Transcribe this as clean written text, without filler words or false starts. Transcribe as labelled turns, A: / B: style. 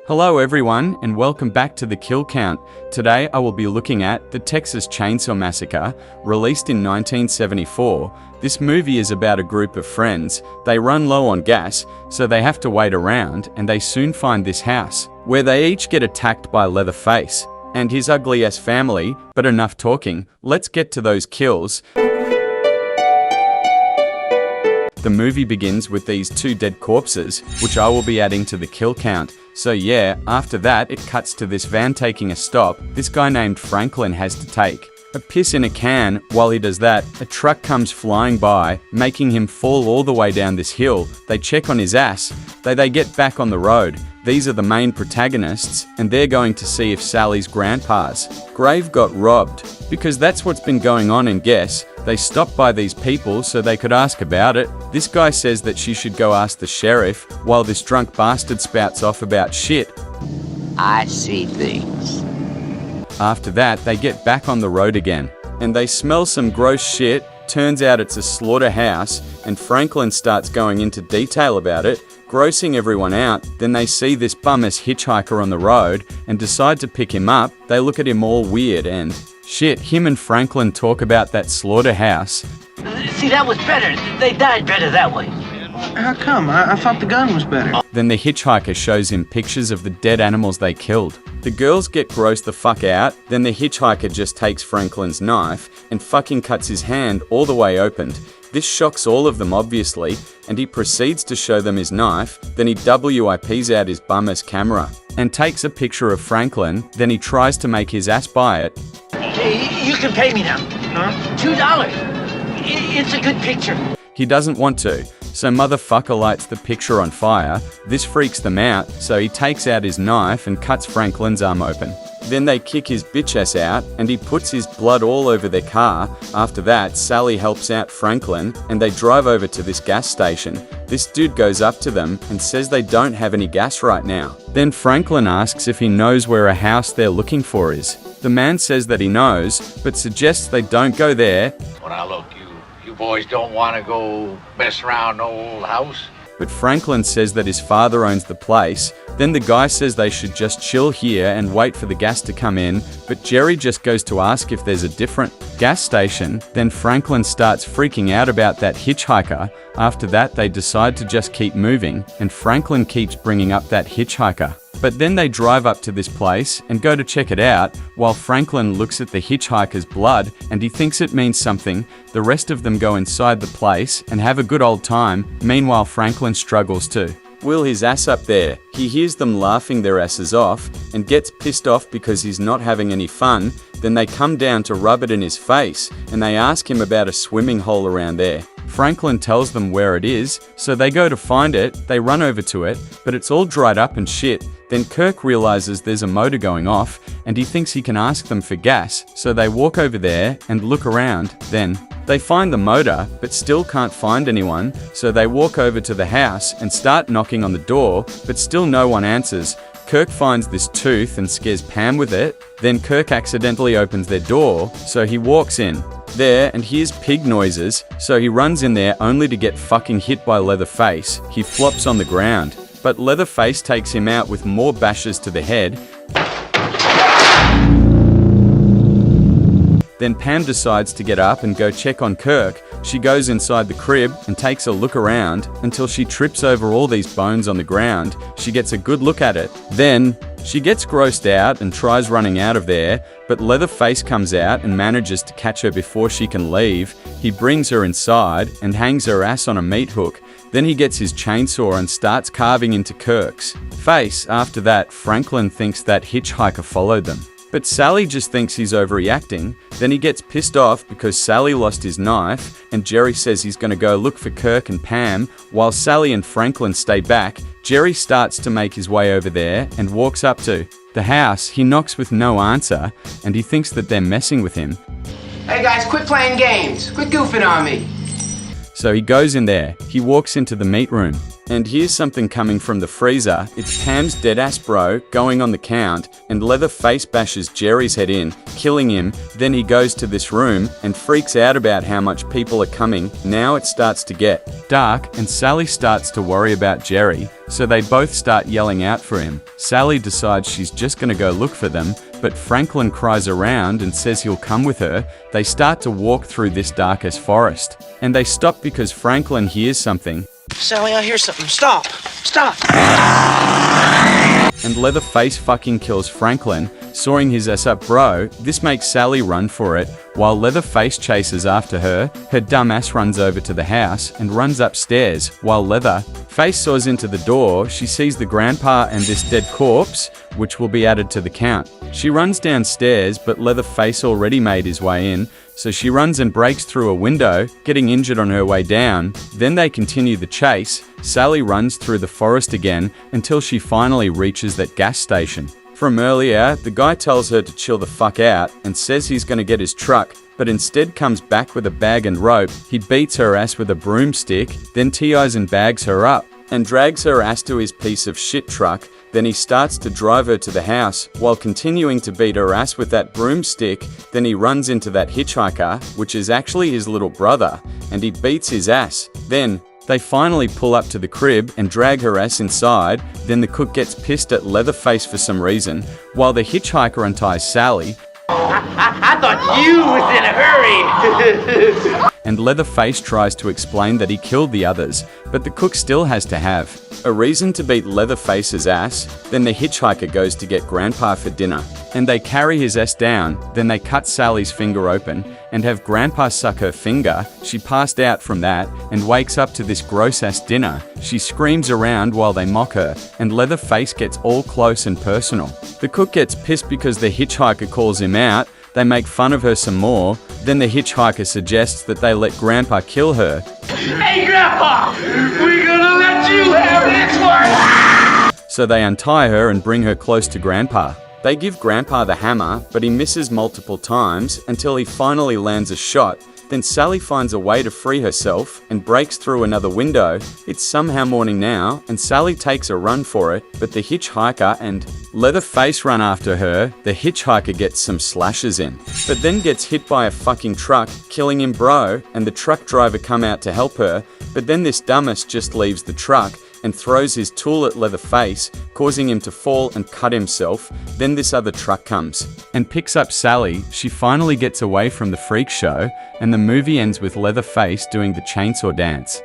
A: Hello everyone, and welcome back to the Kill Count. Today I will be looking at the Texas Chainsaw Massacre, released in 1974. This movie is about a group of friends. They run low on gas, so they have to wait around, and they soon find this house, where they each get attacked by Leatherface and his ugly-ass family. But enough talking, let's get to those kills. The movie begins with these two dead corpses, which I will be adding to the kill count. So yeah, after that it cuts to this van taking a stop. This guy named Franklin has to take a piss in a can. While he does that, a truck comes flying by, making him fall all the way down this hill. They check on his ass. They get back on the road. These are the main protagonists, and they're going to see if Sally's grandpa's grave got robbed, because that's what's been going on. And guess, they stopped by these people so they could ask about it. This guy says that she should go ask the sheriff, while this drunk bastard spouts off about shit.
B: I see things.
A: After that, they get back on the road again, and they smell some gross shit. Turns out it's a slaughterhouse, and Franklin starts going into detail about it, grossing everyone out. Then they see this bum-ass hitchhiker on the road and decide to pick him up. They look at him all weird and shit. Him and Franklin talk about that slaughterhouse.
C: See, that was better. They died better that way.
D: How come? I thought the gun was better.
A: Then the hitchhiker shows him pictures of the dead animals they killed. The girls get grossed the fuck out. Then the hitchhiker just takes Franklin's knife and fucking cuts his hand all the way opened. This shocks all of them obviously, and he proceeds to show them his knife. Then he WIPs out his bum-ass camera and takes a picture of Franklin. Then he tries to make his ass buy it.
C: Hey, you can pay me now. Huh? $2. It's a good picture.
A: He doesn't want to, so motherfucker lights the picture on fire. This freaks them out, so he takes out his knife and cuts Franklin's arm open. Then they kick his bitch ass out, and he puts his blood all over their car. After that, Sally helps out Franklin, and they drive over to this gas station. This dude goes up to them and says they don't have any gas right now. Then Franklin asks if he knows where a house they're looking for is. The man says that he knows, but suggests they don't go there.
E: Well, now look, you boys don't want to go mess around the old house?
A: But Franklin says that his father owns the place. Then the guy says they should just chill here and wait for the gas to come in, but Jerry just goes to ask if there's a different gas station. Then Franklin starts freaking out about that hitchhiker. After that, they decide to just keep moving, and Franklin keeps bringing up that hitchhiker. But then they drive up to this place and go to check it out, while Franklin looks at the hitchhiker's blood and he thinks it means something. The rest of them go inside the place and have a good old time. Meanwhile, Franklin struggles to wheel his ass up there. He hears them laughing their asses off and gets pissed off because he's not having any fun. Then they come down to rub it in his face, and they ask him about a swimming hole around there. Franklin tells them where it is, so they go to find it. They run over to it, but it's all dried up and shit. Then Kirk realizes there's a motor going off, and he thinks he can ask them for gas, so they walk over there and look around. Then they find the motor, but still can't find anyone, so they walk over to the house and start knocking on the door, but still no one answers. Kirk finds this tooth and scares Pam with it. Then Kirk accidentally opens their door, so he walks in there and hears pig noises, so he runs in there only to get fucking hit by Leatherface. He flops on the ground, but Leatherface takes him out with more bashes to the head. Then Pam decides to get up and go check on Kirk. She goes inside the crib and takes a look around until she trips over all these bones on the ground. She gets a good look at it. Then she gets grossed out and tries running out of there, but Leatherface comes out and manages to catch her before she can leave. He brings her inside and hangs her ass on a meat hook. Then he gets his chainsaw and starts carving into Kirk's face. After that, Franklin thinks that hitchhiker followed them, but Sally just thinks he's overreacting. Then he gets pissed off because Sally lost his knife, and Jerry says he's going to go look for Kirk and Pam, while Sally and Franklin stay back. Jerry starts to make his way over there and walks up to the house. He knocks with no answer, and he thinks that they're messing with him.
F: Hey guys, quit playing games. Quit goofing on me.
A: So he goes in there. He walks into the meat room. And here's something coming from the freezer. It's Pam's dead-ass bro going on the count, and Leatherface bashes Jerry's head in, killing him. Then he goes to this room and freaks out about how much people are coming. Now it starts to get dark, and Sally starts to worry about Jerry, so they both start yelling out for him. Sally decides she's just gonna go look for them, but Franklin cries around and says he'll come with her. They start to walk through this darkest forest, and they stop because Franklin hears something.
D: Sally, I hear something. Stop! Stop!
A: And Leatherface fucking kills Franklin, sawing his ass up, bro. This makes Sally run for it, while Leatherface chases after her. Her dumb ass runs over to the house and runs upstairs, while Leatherface saws into the door. She sees the grandpa and this dead corpse, which will be added to the count. She runs downstairs, but Leatherface already made his way in, so she runs and breaks through a window, getting injured on her way down. Then they continue the chase. Sally runs through the forest again until she finally reaches that gas station. From earlier, the guy tells her to chill the fuck out and says he's gonna get his truck, but instead comes back with a bag and rope. He beats her ass with a broomstick, then TIs and bags her up, and drags her ass to his piece of shit truck. Then he starts to drive her to the house, while continuing to beat her ass with that broomstick. Then he runs into that hitchhiker, which is actually his little brother, and he beats his ass. Then they finally pull up to the crib and drag her ass inside. Then the cook gets pissed at Leatherface for some reason, while the hitchhiker unties Sally.
C: I thought you was in a hurry.
A: And Leatherface tries to explain that he killed the others, but the cook still has to have a reason to beat Leatherface's ass. Then the hitchhiker goes to get Grandpa for dinner, and they carry his ass down. Then they cut Sally's finger open and have Grandpa suck her finger. She passed out from that and wakes up to this gross-ass dinner. She screams around while they mock her, and Leatherface gets all close and personal. The cook gets pissed because the hitchhiker calls him out. They make fun of her some more. Then the hitchhiker suggests that they let Grandpa kill her.
C: Hey, Grandpa! We're gonna let you have this one!
A: So they untie her and bring her close to Grandpa. They give Grandpa the hammer, but he misses multiple times until he finally lands a shot. Then Sally finds a way to free herself and breaks through another window. It's somehow morning now, and Sally takes a run for it, but the hitchhiker and Leatherface run after her. The hitchhiker gets some slashes in, but then gets hit by a fucking truck, killing him, bro, and the truck driver come out to help her, but then this dumbass just leaves the truck and throws his tool at Leatherface, causing him to fall and cut himself. Then this other truck comes and picks up Sally. She finally gets away from the freak show, and the movie ends with Leatherface doing the chainsaw dance.